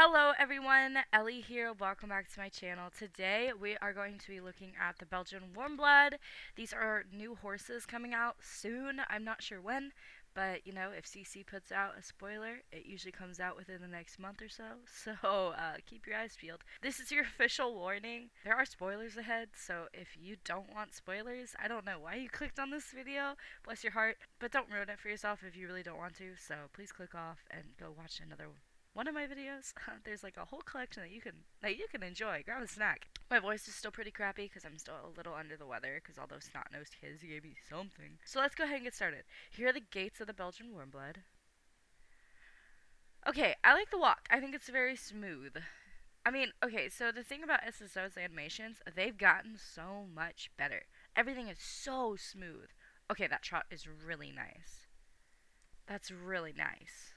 Hello everyone, Ellie here. Welcome back to my channel. Today we are going to be looking at the Belgian Warmblood. These are new horses coming out soon. I'm not sure when, but you know, if CC puts out a spoiler, it usually comes out within the next month or so. So keep your eyes peeled. This is your official warning. There are spoilers ahead, so if you don't want spoilers, I don't know why you clicked on this video. Bless your heart, but don't ruin it for yourself if you really don't want to. So please click off and go watch another one of my videos. There's like a whole collection that you can enjoy. Grab a snack. My voice is still pretty crappy because I'm still a little under the weather because all those snot-nosed kids gave me something. So let's go ahead and get started. Here are the gates of the Belgian Warmblood. Okay, I like the walk. I think it's very smooth. I mean, okay, so the thing about SSO's animations, they've gotten so much better. Everything is so smooth. Okay, that trot is really nice. That's really nice.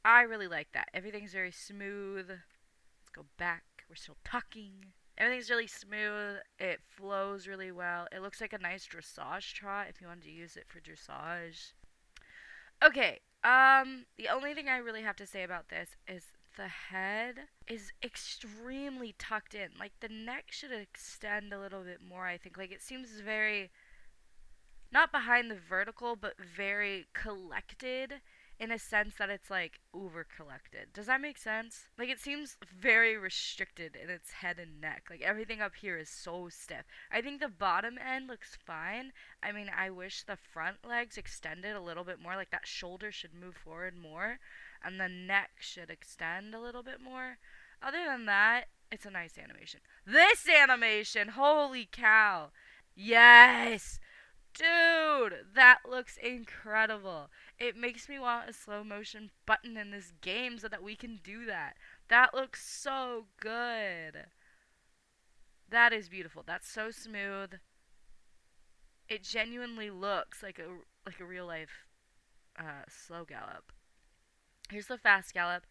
I really like that. Everything's very smooth. Let's go back. We're still talking. Everything's really smooth. It flows really well. It looks like a nice dressage trot if you wanted to use it for dressage. Okay, the only thing I really have to say about this is the head is extremely tucked in. Like, the neck should extend a little bit more, I think. Like, it seems very, not behind the vertical, but very collected in a sense that it's like over collected. Does that make sense? Like, it seems very restricted in its head and neck. Like, everything up here is so stiff. I think the bottom end looks fine. I mean, I wish the front legs extended a little bit more. Like, that shoulder should move forward more and the neck should extend a little bit more. Other than that, it's a nice animation. This animation, holy cow. Yes! Dude, that looks incredible. It makes me want a slow motion button in this game so that we can do that. That looks so good. That is beautiful. That's so smooth. It genuinely looks like a real life slow gallop. Here's the fast gallop.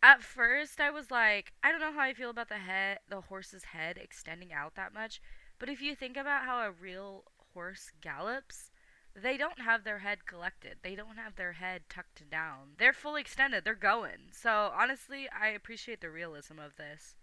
At first, I was like, I don't know how I feel about the horse's head extending out that much. But if you think about how a real horse gallops, they don't have their head collected. They don't have their head tucked down. They're fully extended. They're going. So honestly, I appreciate the realism of this.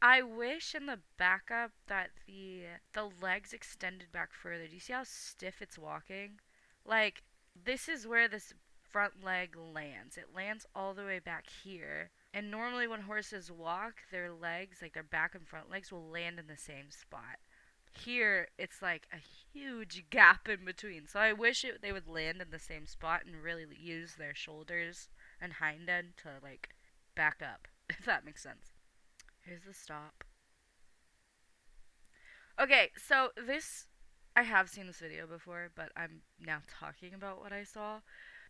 I wish in the backup that the legs extended back further. Do you see how stiff it's walking? Like, this is where this front leg lands. It lands all the way back here. And normally when horses walk, their legs, like their back and front legs, will land in the same spot. Here, it's like a huge gap in between. So I wish they would land in the same spot and really use their shoulders and hind end to, like, back up, if that makes sense. Here's the stop. Okay, so I have seen this video before, but I'm now talking about what I saw.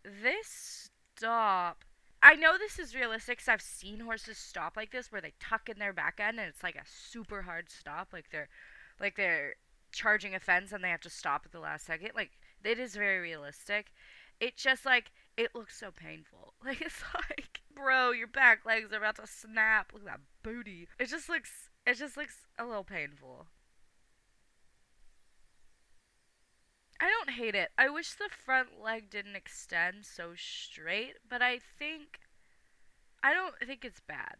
This stop, I know this is realistic because I've seen horses stop like this where they tuck in their back end and it's like a super hard stop, like they're charging a fence and they have to stop at the last second. Like, it is very realistic. It just, like, it looks so painful. Like, it's like, bro, your back legs are about to snap. Look at that booty. It just looks a little painful. I don't hate it. I wish the front leg didn't extend so straight, but I don't think it's bad.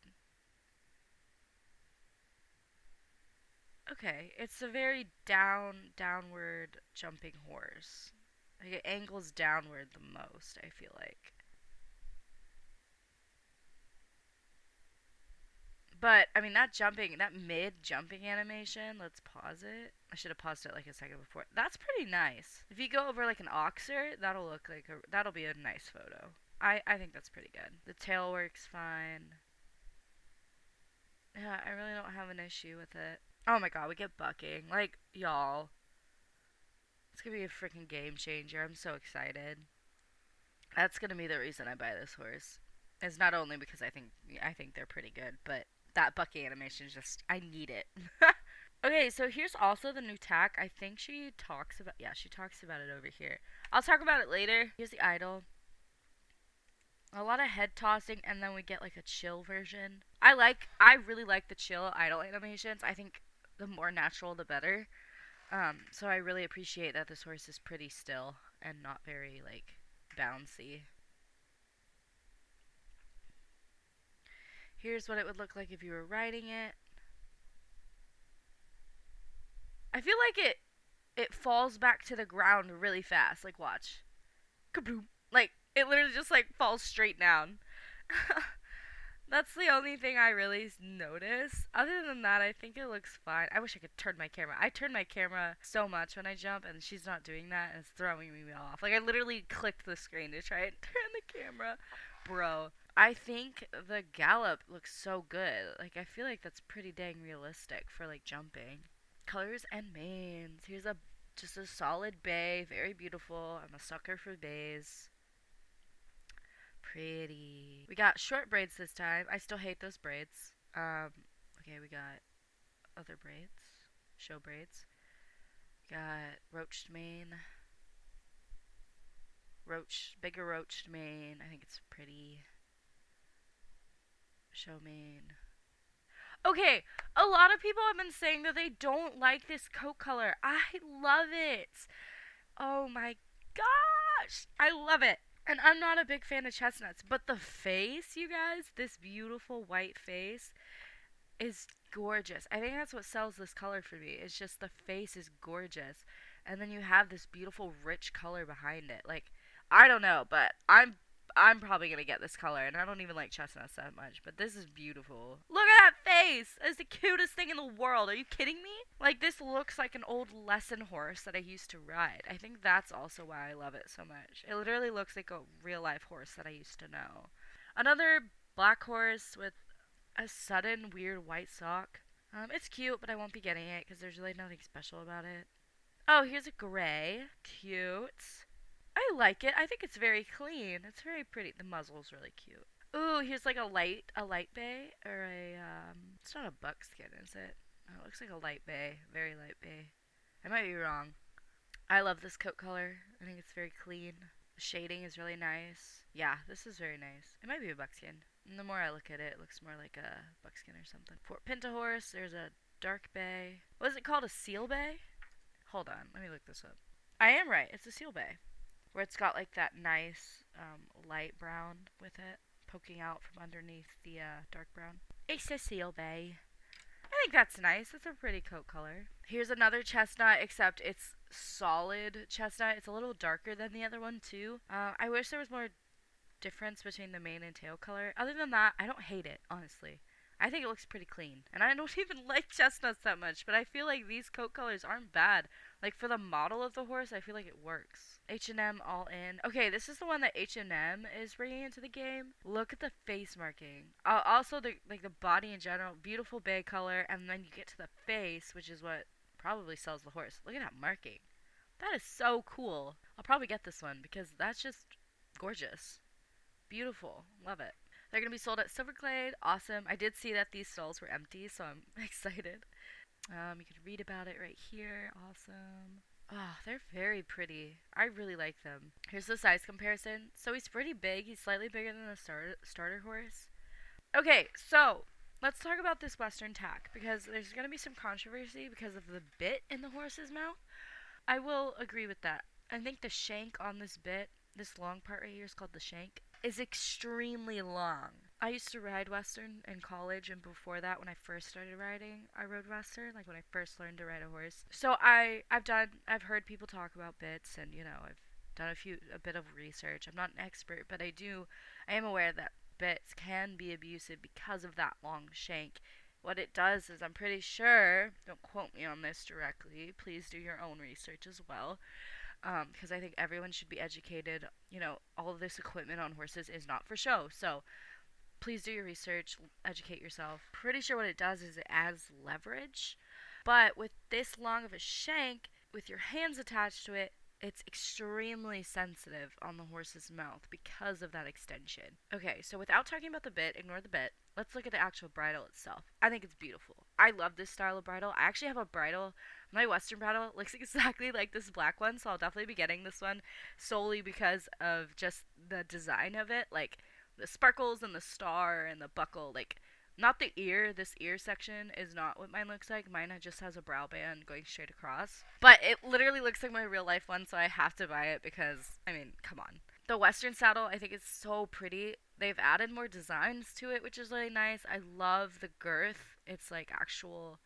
Okay, it's a very downward jumping horse. Like, it angles downward the most, I feel like. But, I mean, that mid jumping animation, let's pause it. I should have paused it like a second before. That's pretty nice. If you go over like an oxer, that'll be a nice photo. I think that's pretty good. The tail works fine. Yeah, I really don't have an issue with it. Oh my god, we get bucking. Like, y'all. It's gonna be a freaking game changer. I'm so excited. That's gonna be the reason I buy this horse. It's not only because I think they're pretty good, but that bucking animation is just, I need it. Okay, so here's also the new tack. I think she talks about it over here. I'll talk about it later. Here's the idol. A lot of head tossing, and then we get like a chill version. I really like the chill idol animations. I think the more natural, the better. So I really appreciate that this horse is pretty still and not very, like, bouncy. Here's what it would look like if you were riding it. I feel like it falls back to the ground really fast. Like watch. Kaboom. Like it literally just like falls straight down. That's the only thing I really notice. Other than that, I think it looks fine. I wish I could turn my camera. I turn my camera so much when I jump, and she's not doing that, and it's throwing me off. Like, I literally clicked the screen to try and turn the camera. Bro, I think the gallop looks so good. Like, I feel like that's pretty dang realistic for, like, jumping. Colors and mains. Here's a just a solid bay. Very beautiful. I'm a sucker for bays. Pretty. We got short braids this time. I still hate those braids. Okay, we got other braids. Show braids. Got roached mane. Bigger roached mane. I think it's pretty. Show mane. Okay, a lot of people have been saying that they don't like this coat color. I love it. Oh my gosh. I love it. And I'm not a big fan of chestnuts, but the face, you guys, this beautiful white face is gorgeous. I think that's what sells this color for me. It's just the face is gorgeous. And then you have this beautiful rich color behind it. Like, I don't know, but I'm probably gonna get this color, and I don't even like chestnuts that much, but this is beautiful. Look at that face! It's the cutest thing in the world. Are you kidding me? Like, this looks like an old lesson horse that I used to ride. I think that's also why I love it so much. It literally looks like a real life horse that I used to know. Another black horse with a sudden weird white sock. It's cute, but I won't be getting it because there's really nothing special about it. Oh, here's a gray. Cute. I like it. I think it's very clean. It's very pretty. The muzzle's really cute. Ooh, here's like a light bay or a it's not a buckskin, is it? Oh, it looks like a light bay, very light bay. I might be wrong. I love this coat color. I think it's very clean. The shading is really nice. Yeah, this is very nice. It might be a buckskin. And the more I look at it, it looks more like a buckskin or something. For Pinta horse, there's a dark bay. What is it called? A seal bay? Hold on, let me look this up. I am right. It's a seal bay. Where it's got like that nice light brown with it poking out from underneath the dark brown. It's a seal bay. I think that's nice. It's a pretty coat color. Here's another chestnut, except it's solid chestnut. It's a little darker than the other one too. I wish there was more difference between the mane and tail color. Other than that, I don't hate it, honestly. I think it looks pretty clean. And I don't even like chestnuts that much, but I feel like these coat colors aren't bad. Like, for the model of the horse, I feel like it works. H&M all in. Okay, this is the one that H&M is bringing into the game. Look at the face marking. Also, the body in general, beautiful bay color, and then you get to the face, which is what probably sells the horse. Look at that marking. That is so cool. I'll probably get this one because that's just gorgeous. Beautiful. Love it. They're going to be sold at Silverglade. Awesome. I did see that these stalls were empty, so I'm excited. You can read about it right here. Awesome. Oh, they're very pretty. I really like them. Here's the size comparison. So he's pretty big. He's slightly bigger than the starter horse. Okay, so let's talk about this Western tack because there's going to be some controversy because of the bit in the horse's mouth. I will agree with that. I think the shank on this bit, this long part right here is called the shank, is extremely long. I used to ride Western in college, and before that, when I first started riding, I rode Western, like when I first learned to ride a horse. So I've heard people talk about bits, and I've done a bit of research. I'm not an expert, but I am aware that bits can be abusive because of that long shank. What it does is, I'm pretty sure, don't quote me on this directly, please do your own research as well, because I think everyone should be educated. All of this equipment on horses is not for show, so please do your research, educate yourself. Pretty sure what it does is it adds leverage, but with this long of a shank, with your hands attached to it, it's extremely sensitive on the horse's mouth because of that extension. Okay, so without talking about the bit, ignore the bit. Let's look at the actual bridle itself. I think it's beautiful. I love this style of bridle. I actually have a bridle. My Western bridle looks exactly like this black one, so I'll definitely be getting this one solely because of just the design of it. Like, the sparkles and the star and the buckle, like, not the ear. This ear section is not what mine looks like. Mine just has a brow band going straight across. But it literally looks like my real life one, so I have to buy it because, I mean, come on. The Western saddle, I think, is so pretty. They've added more designs to it, which is really nice. I love the girth. It's like actual,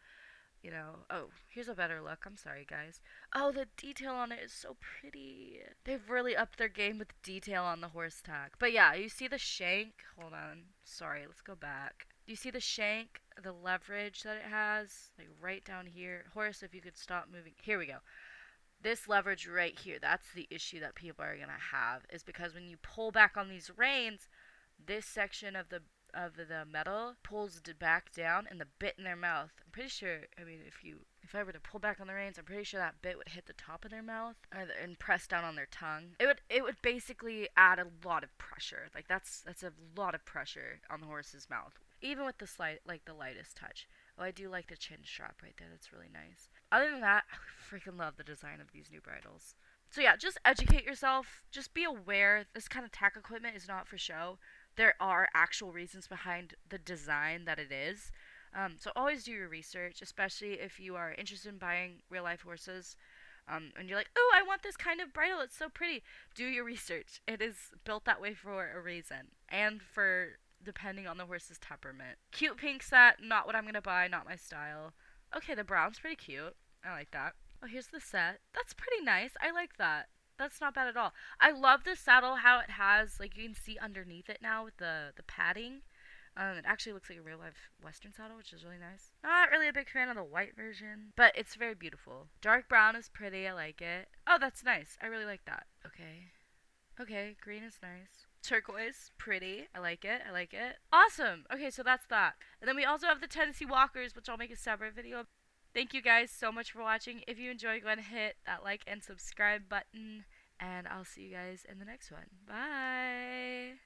Oh, here's a better look. I'm sorry, guys. Oh, the detail on it is so pretty. They've really upped their game with the detail on the horse tack. But yeah, you see the shank. Hold on. Sorry, let's go back. Do you see the shank, the leverage that it has? Like right down here. Horse, if you could stop moving. Here we go. This leverage right here, that's the issue that people are going to have, is because when you pull back on these reins, this section of the metal pulls back down, and the bit in their mouth, I'm pretty sure, I mean, if I were to pull back on the reins, I'm pretty sure that bit would hit the top of their mouth and press down on their tongue. It would basically add a lot of pressure. Like that's a lot of pressure on the horse's mouth, even with the lightest touch. Oh, I do like the chin strap right there. That's really nice. Other than that, I freaking love the design of these new bridles. So yeah, just educate yourself. Just be aware this kind of tack equipment is not for show. There are actual reasons behind the design that it is. So always do your research, especially if you are interested in buying real life horses. And you're like, oh, I want this kind of bridle. It's so pretty. Do your research. It is built that way for a reason, and for depending on the horse's temperament. Cute pink set, not what I'm gonna buy, not my style. Okay, the brown's pretty cute. I like that. Oh, here's the set. That's pretty nice. I like that. That's not bad at all. I love the saddle, how it has, like, you can see underneath it now with the padding. It actually looks like a real life Western saddle, which is really nice. Not really a big fan of the white version, but it's very beautiful. Dark brown is pretty. I like it. Oh, that's nice. I really like that. Okay. Okay, green is nice. Turquoise, pretty. I like it. I like it. Awesome. Okay, so that's that. And then we also have the Tennessee Walkers, which I'll make a separate video. Thank you guys so much for watching. If you enjoyed, go ahead and hit that like and subscribe button. And I'll see you guys in the next one. Bye.